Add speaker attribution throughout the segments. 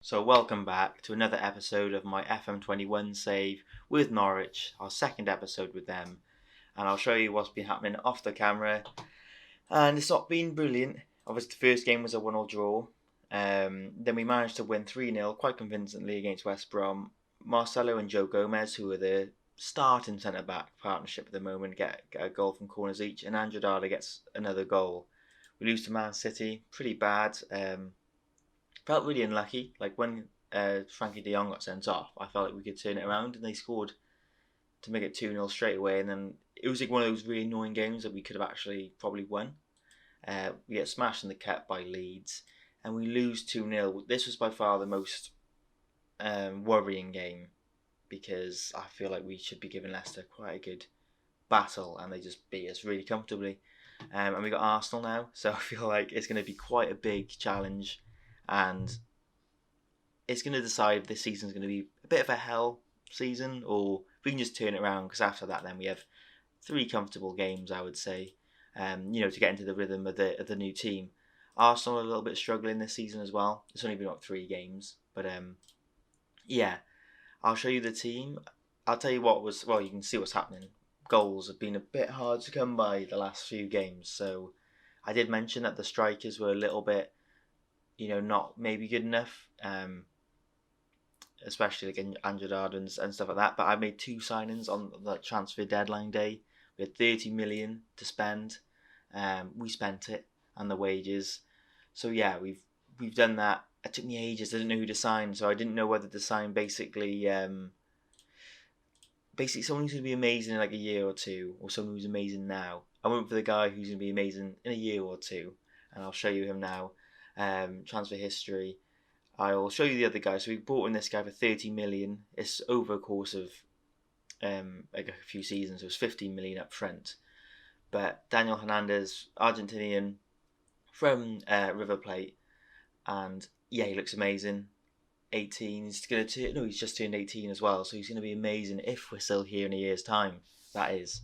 Speaker 1: So welcome back to another episode of my FM21 save with Norwich, our second episode with them, and I'll show you what's been happening off the camera. And it's not been brilliant. Obviously, the first game was a 1-1 draw. Then we managed to win 3-0 quite convincingly against West Brom. Marcelo and Joe Gomez, who are the starting centre-back partnership at the moment, get a goal from corners each, and Andrada gets another goal. We lose to Man City, pretty bad. Felt really unlucky. Like when Frankie de Jong got sent off, I felt like we could turn it around, and they scored to make it 2-0 straight away. And then it was like one of those really annoying games that we could have actually probably won. We get smashed in the cup by Leeds, and we lose 2-0. This was by far the most worrying game because I feel like we should be giving Leicester quite a good battle, and they just beat us really comfortably. And we got Arsenal now, so I feel like it's going to be quite a big challenge, and it's going to decide if this season is going to be a bit of a hell season or if we can just turn it around. Because after that, then we have 3 comfortable games, I would say, to get into the rhythm of the new team. Arsenal are a little bit struggling this season as well. It's only been up 3 games, but yeah, I'll show you the team. I'll tell you what was you can see what's happening. Goals have been a bit hard to come by the last few games, so I did mention that the strikers were a little bit, not maybe good enough. Especially like Andrada and stuff like that. But I made 2 signings on the transfer deadline day. We had 30 million to spend. We spent it and the wages. So yeah, we've done that. It took me ages. I didn't know who to sign, so I didn't know whether to sign basically someone who's going to be amazing in like a year or two, or someone who's amazing now. I went for the guy who's going to be amazing in a year or two, and I'll show you him now. Transfer history. I'll show you the other guy. So we bought in this guy for 30 million. It's over a course of like a few seasons. It was 15 million up front. But Daniel Hernandez, Argentinian from River Plate, and yeah, he looks amazing. 18. He's just turned 18 as well. So he's going to be amazing if we're still here in a year's time. That is.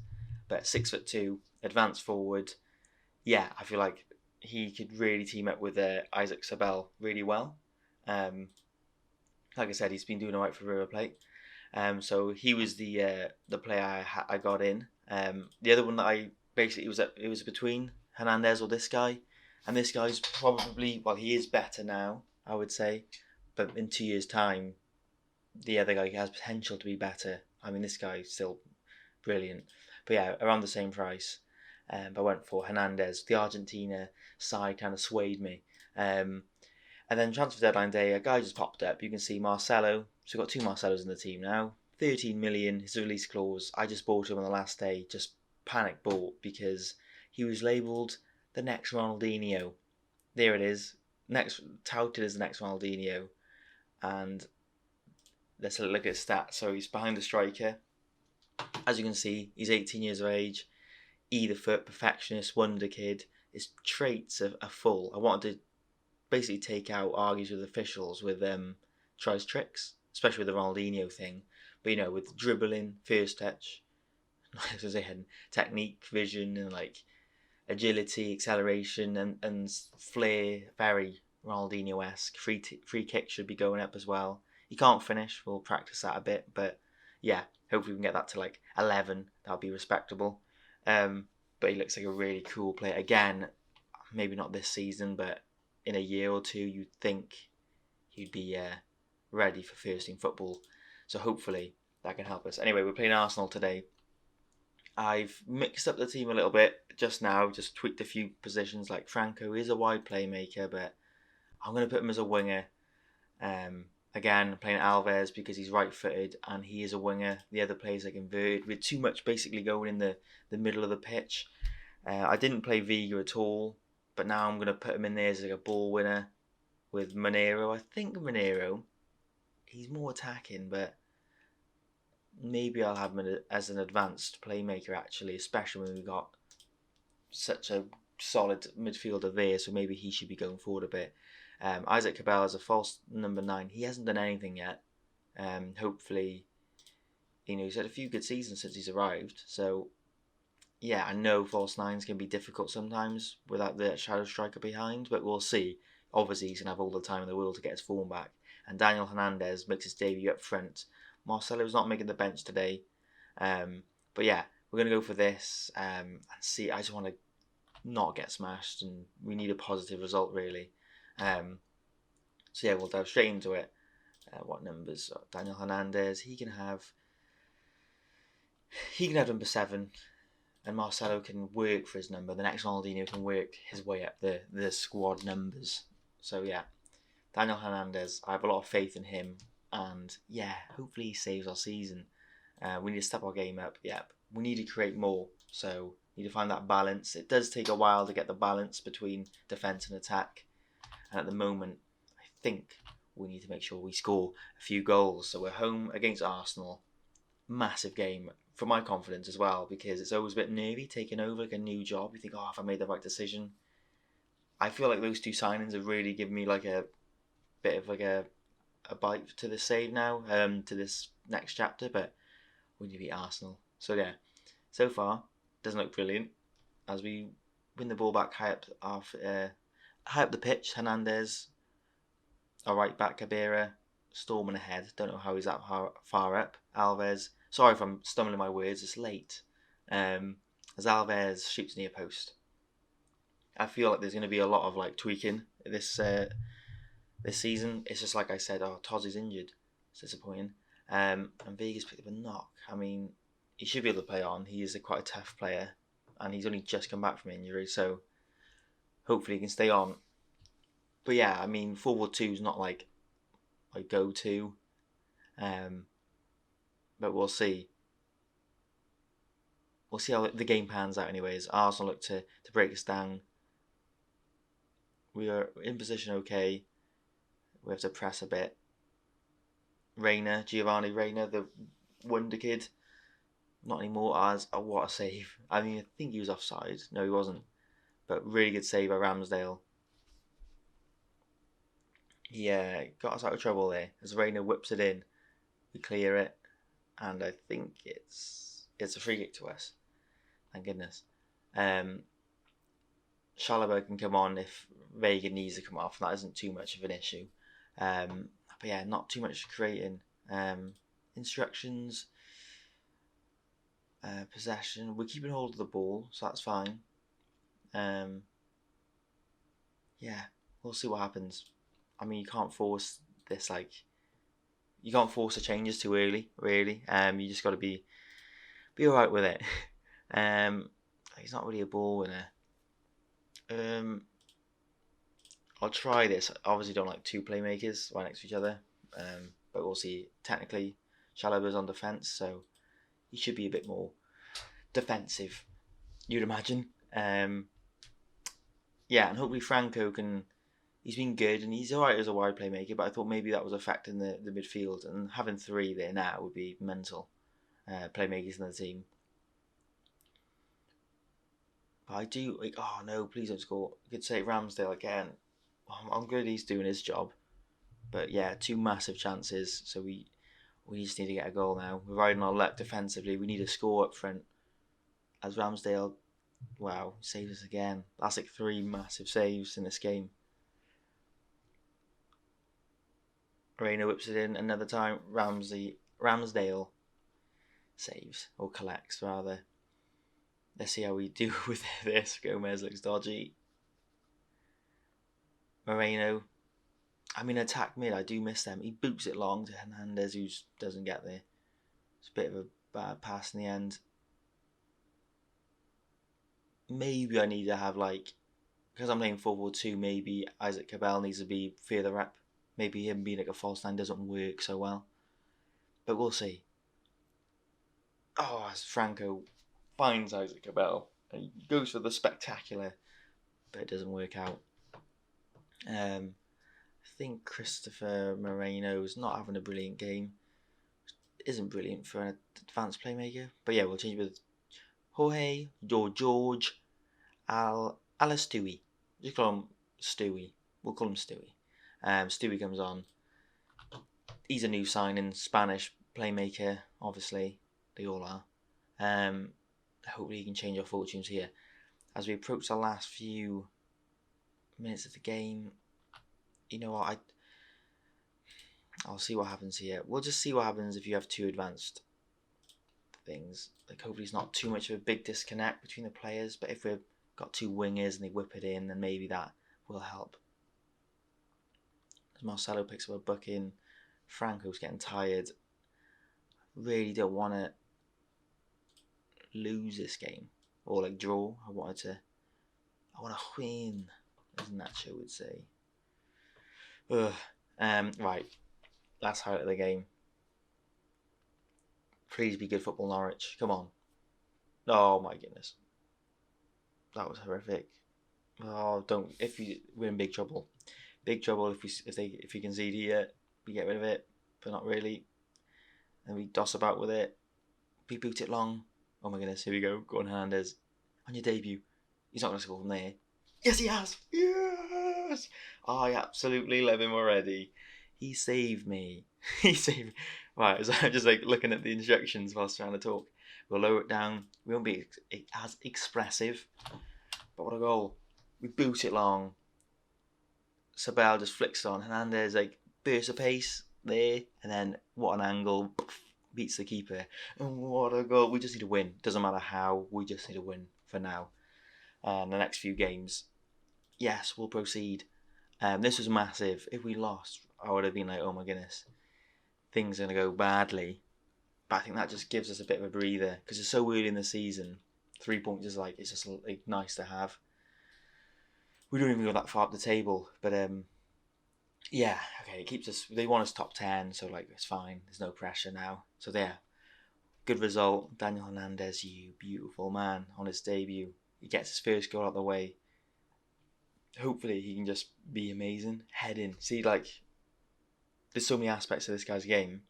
Speaker 1: But 6'2", advanced forward. Yeah, I feel like he could really team up with Isaac Sabel really well. Like I said, he's been doing alright for River Plate. So he was the player I got in. The other one that I basically it was between Hernandez or this guy, and this guy's probably he is better now, I would say, but in 2 years' time, the other guy has potential to be better. I mean, this guy's still brilliant, but yeah, around the same price. I went for Hernandez. The Argentina side kind of swayed me. And then transfer deadline day, a guy just popped up. You can see Marcelo. So we've got 2 Marcelos in the team now. 13 million, his release clause. I just bought him on the last day, just panic bought because he was labelled the next Ronaldinho. There it is. Next touted as the next Ronaldinho. And let's look at his stats. So he's behind the striker. As you can see, he's 18 years of age. Either foot, perfectionist, wonder kid. His traits are full. I wanted to basically take out argues with officials with tries tricks, especially with the Ronaldinho thing. But with dribbling, first touch, technique, vision, and like agility, acceleration, and flair, very Ronaldinho-esque. Free kick should be going up as well. He can't finish. We'll practice that a bit, but yeah, hopefully we can get that to like 11. That'll be respectable. But he looks like a really cool player. Again, maybe not this season, but in a year or two, you'd think he'd be ready for first team football. So hopefully that can help us. Anyway, we're playing Arsenal today. I've mixed up the team a little bit just now, just tweaked a few positions. Like Franco is a wide playmaker, but I'm going to put him as a winger. Again, playing Alves because he's right-footed and he is a winger. The other players are converted with too much basically going in the middle of the pitch. I didn't play Vega at all, but now I'm going to put him in there as like a ball winner with Monero. I think Monero, he's more attacking, but maybe I'll have him as an advanced playmaker actually, especially when we've got such a solid midfielder there, so maybe he should be going forward a bit. Isaac Cabell is a false number 9. He hasn't done anything yet. Hopefully, he's had a few good seasons since he's arrived, so yeah, I know false 9s can be difficult sometimes without the shadow striker behind, but we'll see. Obviously, he's going to have all the time in the world to get his form back. and Daniel Hernandez makes his debut up front. Marcelo's not making the bench today. But yeah, we're going to go for this and see. I just want to not get smashed, and we need a positive result, really. So yeah, we'll dive straight into it. What numbers? Daniel Hernandez, he can have number 7, and Marcelo can work for his number. The next Ronaldinho can work his way up the squad numbers. So yeah, Daniel Hernandez, I have a lot of faith in him, and yeah, hopefully he saves our season. We need to step our game up. Yeah, we need to create more. So we need to find that balance. It does take a while to get the balance between defence and attack, and at the moment, I think we need to make sure we score a few goals. So we're home against Arsenal. Massive game for my confidence as well, because it's always a bit nervy taking over like a new job. You think, oh, have I made the right decision? I feel like those 2 signings have really given me like a bit of like a bite to the save now, to this next chapter, but we need to beat Arsenal. So yeah, so far doesn't look brilliant as we win the ball back high up the pitch. Hernandez, our right back Cabrera, storming ahead. Don't know how he's that far up. Alves, sorry if I'm stumbling my words, it's late. As Alves shoots near post. I feel like there's going to be a lot of like tweaking this season. It's just like I said, Tozzy's injured. It's disappointing. And Vega's picked up a knock. I mean, he should be able to play on. He is quite a tough player, and he's only just come back from injury, so hopefully he can stay on. But yeah, I mean, 4-4-2 is not like my go-to, but we'll see. We'll see how the game pans out anyways. Arsenal look to break us down. We are in position okay. We have to press a bit. Giovanni Reina, the wonder kid. Not anymore. What a save. I mean, I think he was offside. No, he wasn't. But really good save by Ramsdale. Yeah, got us out of trouble there. As Reina whips it in, we clear it. And I think it's a free kick to us. Thank goodness. Chalobah can come on if Vega needs to come off. That isn't too much of an issue. But yeah, not too much creating. Instructions. Possession. We're keeping hold of the ball, so that's fine. Yeah, we'll see what happens. I mean, you can't force this, you can't force the changes too early, really. You just got to be alright with it. He's not really a ball winner. I'll try this. I obviously don't like 2 playmakers right next to each other, but we'll see. Technically, Chalobah's on defence, so he should be a bit more defensive, you'd imagine. Yeah, and hopefully Franco can. He's been good and he's alright as a wide playmaker, but I thought maybe that was affecting the midfield, and having 3 there now would be mental. Playmakers in the team. But I do oh no, please don't score. You could say Ramsdale again. I'm good he's doing his job. But yeah, 2 massive chances, so we just need to get a goal now. We're riding our luck defensively. We need a score up front. As Ramsdale, wow, saves us again. That's like 3 massive saves in this game. Reina whips it in another time. Ramsdale saves, or collects rather. Let's see how we do with this. Gomez looks dodgy. Moreno. I mean, attack mid, I do miss them. He boots it long to Hernandez, who doesn't get there. It's a bit of a bad pass in the end. Maybe I need to have, because I'm playing 4-4-2, maybe Isaac Cabell needs to be further up. Maybe him being like a false 9 doesn't work so well. But we'll see. Oh, as Franco finds Isaac Cabell. And he goes for the spectacular, but it doesn't work out. I think Christopher Moreno's not having a brilliant game. Isn't brilliant for an advanced playmaker. But yeah, we'll change with Jorge or George Stewie. Just call him Stewie. We'll call him Stewie. Stewie comes on. He's a new signing, Spanish playmaker, obviously. They all are. Hopefully he can change our fortunes here. As we approach the last few minutes of the game, you know what, I'll see what happens here. We'll just see what happens if you have two advanced things. Like, hopefully it's not too much of a big disconnect between the players, but if we've got two wingers and they whip it in, then maybe that will help. As Marcelo picks up a buck in, Franco's getting tired. Really don't want to lose this game or like draw. I want to win, as Nacho would say. Right, last highlight of the game. Please be good football, Norwich. Come on. Oh my goodness, that was horrific. Oh, don't! We're in big trouble. Big trouble if we concede here, we get rid of it, but not really. And we doss about with it. We boot it long. Oh my goodness, here we go. Go on, Hernandez. On your debut. He's not going to score from there. Yes, he has. Yes. I absolutely love him already. He saved me. He saved me. Right, so I'm just like looking at the instructions whilst trying to talk. We'll lower it down. We won't be as expressive. But what a goal. We boot it long. Sabel just flicks it on. Hernandez like bursts of pace there. And then what an angle. Beats the keeper. And what a goal. We just need to win. Doesn't matter how. We just need to win for now. And the next few games, yes, we'll proceed. This was massive. If we lost, I would have been like, oh my goodness, things are going to go badly. But I think that just gives us a bit of a breather because it's so early in the season. 3 points is like, it's just like nice to have. We don't even go that far up the table, but yeah, okay, it keeps us. They want us top 10, so like it's fine. There's no pressure now. So there, good result. Daniel Hernandez, you beautiful man, on his debut. He gets his first goal out of the way. Hopefully he can just be amazing. Head in. See, like, there's so many aspects of this guy's game.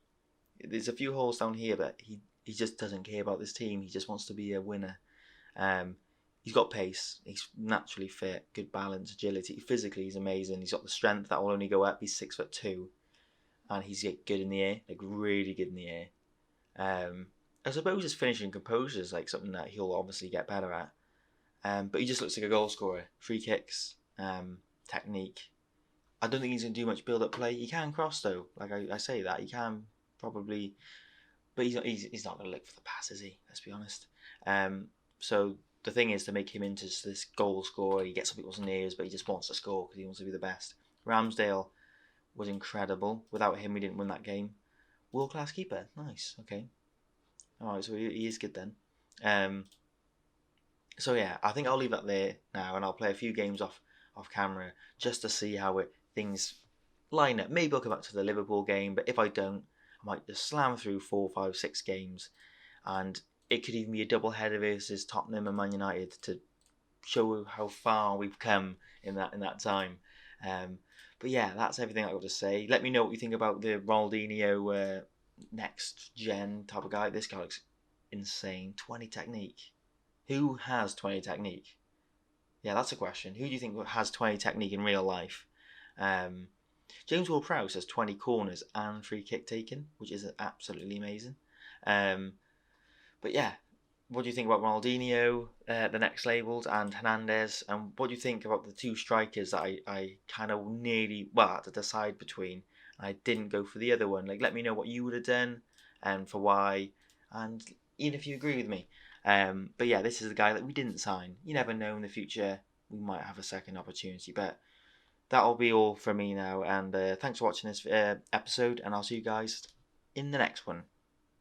Speaker 1: There's a few holes down here, but he just doesn't care about this team. He just wants to be a winner. He's got pace. He's naturally fit. Good balance, agility. Physically, he's amazing. He's got the strength that will only go up. He's 6'2", and he's good in the air, like really good in the air. I suppose his finishing composure is like something that he'll obviously get better at. But he just looks like a goal scorer. Free kicks, technique. I don't think he's going to do much build-up play. He can cross though. Like I say that. He can probably. But he's not going to look for the pass, is he? Let's be honest. So the thing is to make him into this goal scorer. He gets up people's ears, but he just wants to score because he wants to be the best. Ramsdale was incredible. Without him, we didn't win that game. World-class keeper. Nice. Okay. Alright, so he is good then. So yeah, I think I'll leave that there now, and I'll play a few games off camera just to see how things line up. Maybe I'll come back to the Liverpool game, but if I don't, I might just slam through 4, 5, 6 games, and it could even be a double header versus Tottenham and Man United to show how far we've come in that time. But yeah, that's everything I've got to say. Let me know what you think about the Ronaldinho next gen type of guy. This guy looks insane. 20 technique. Who has 20 technique? Yeah, that's a question. Who do you think has 20 technique in real life? James Ward-Prowse has 20 corners and free kick taken, which is absolutely amazing. But yeah, what do you think about Ronaldinho, the next labelled, and Hernandez? And what do you think about the two strikers that I kind of nearly, had to decide between? I didn't go for the other one. Like, let me know what you would have done and for why, and even if you agree with me. But yeah, this is the guy that we didn't sign. You never know, in the future we might have a second opportunity. But that'll be all from me now. And thanks for watching this episode, and I'll see you guys in the next one.